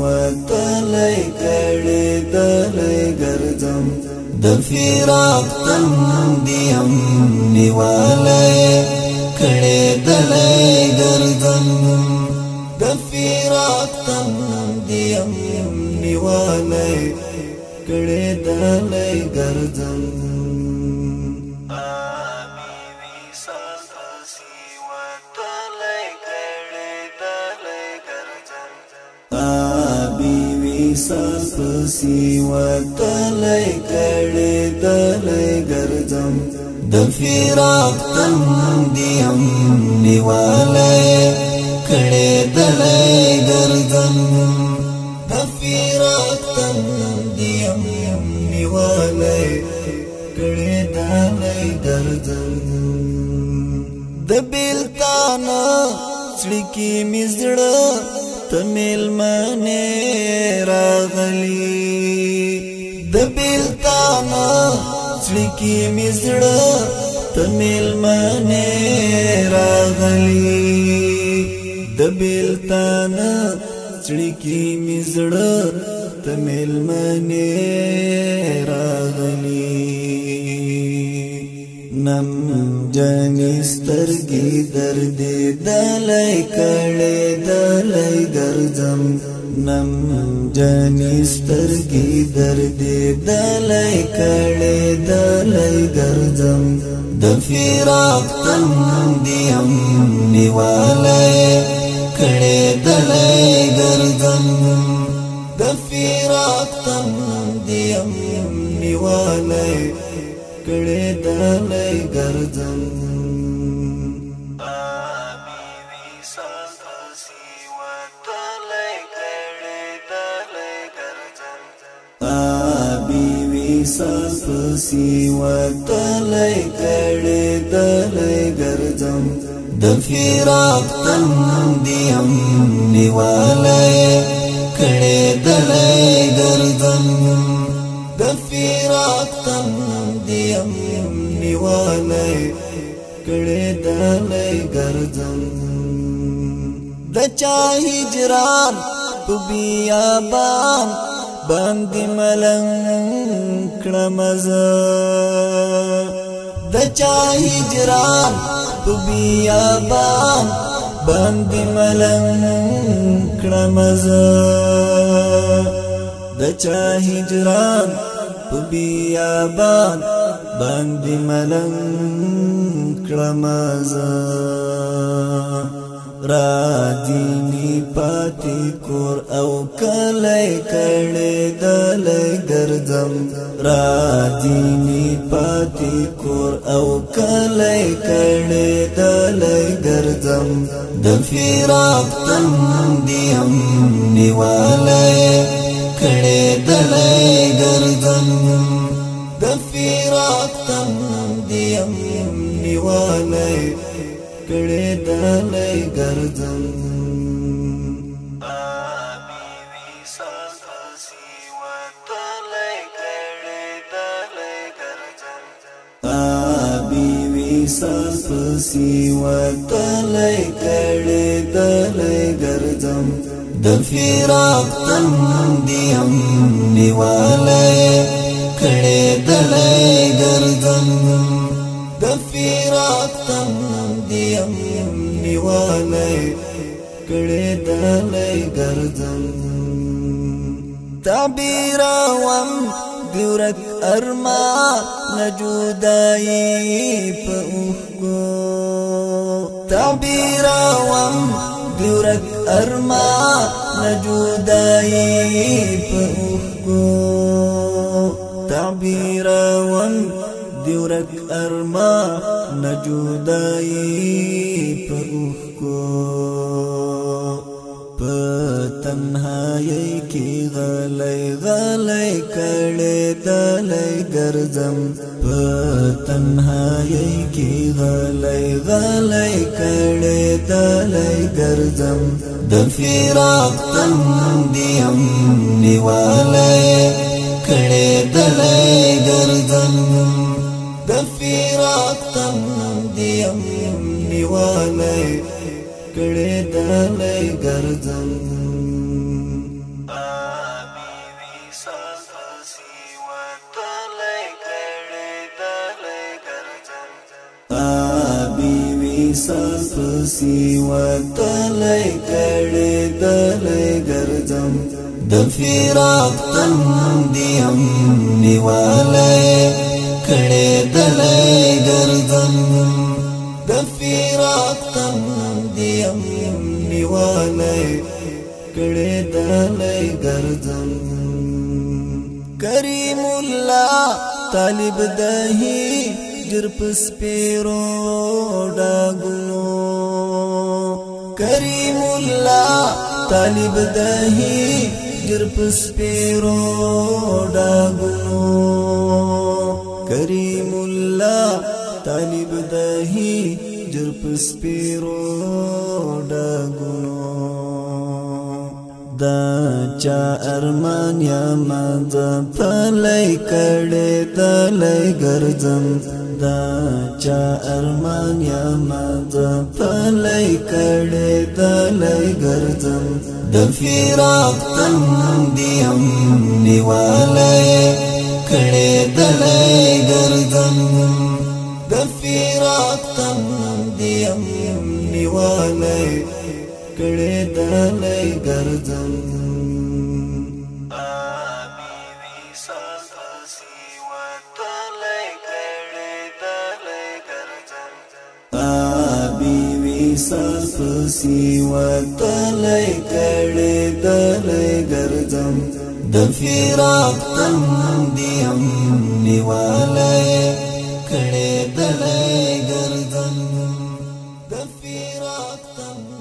وتلای کړي دلای ګرځم د فراق تندیم نیوالای کړي دلای ګرځم د فراق تندیم نیوالای کړي دلای ګرځم سال پسی وتلای کړي دلای ګرځم د فراق تندیم نیوالای کړي دلای ګرځم د فراق تندیم نیوالای کړي دلای ګرځم د بیلتانا سړکی مزړه تمیل منه راغلی د بیلتانا سړکی مزړه تمیل منه راغلی د بیلتانا سړکی مزړه تمیل منه راغلی نم جانی سترګي درد دلای کړي دلای ګرځم نم جانی سترګي درد دلای کړي دلای ګرځم د فراق تندیم نیوالای کړي دلای ګرځم د فراق تندیم نیوالای کړي دلای ګرځم سال پسی وتلای کړي دلای ګرځم د فراق تندیم نیوالای کړي دلای ګرځم د فراق تندیم نیوالای کړي دلای ګرځم د چا هجران په بیابان باندې ملنګ کړم زه د چا هجران په بیابان باندې ملنګ کړم زه د چا هجران په بیابان باندې ملنګ کړم زه راځي پاتې کور او کله کړي دلای ګرځم راځي پاتې کور او کله کړي دلای ګرځم د فراق تندیم نیوالای کړي دلای ګرځم د فراق تندیم نیوالای کړي دلای ګرځم سال پسی وتلای کړي دلای ګرځم د فراق تندیم نیوالای کړي دلای ګرځم د فراق تندیم نیوالای کړي دلای ګرځم تعبیر وم ګورک ارما نجودای په اوګو تعبیر وم ګورک ارما نجودای په اوګو تعبیر وم ګورک ارما نجودای په اوګو تنهایی کی غلی غلی کڑے دلی گرزم تنهایی کی غلی غلی کڑے دلی گرزم د فراق تندیم نیوالی کڑے دلی گرزم د فراق تندیم نیوالی کڑے دلی گرزم سپسی وتلی کڑے دلی گرزم د فراق تندیم نیوالی کڑے دلی گرزم د فراق تندیم نیوالی کڑے دلی گرزم کریم اللہ طالب دہی جرپس پیرو ڈاگنو کریم اللہ طالب دہی جرپس پیرو ڈاگنو کریم اللہ طالب دہی جرپس پیرو ڈاگنو دا چا ارمان یا مزا پلی کڑے دلی گرزم دا چا ارمان یا مزا پلی کڑے دلی گرزم د فراق تندیم نیوالی کڑے دلی گرزم د فراق تندیم نیوالی کڑے دلی گرزم سپسی وتلی کڑے دلی گرزم د فراق تندیم نیوالی کڑے دلی گرزم د فراق تندیم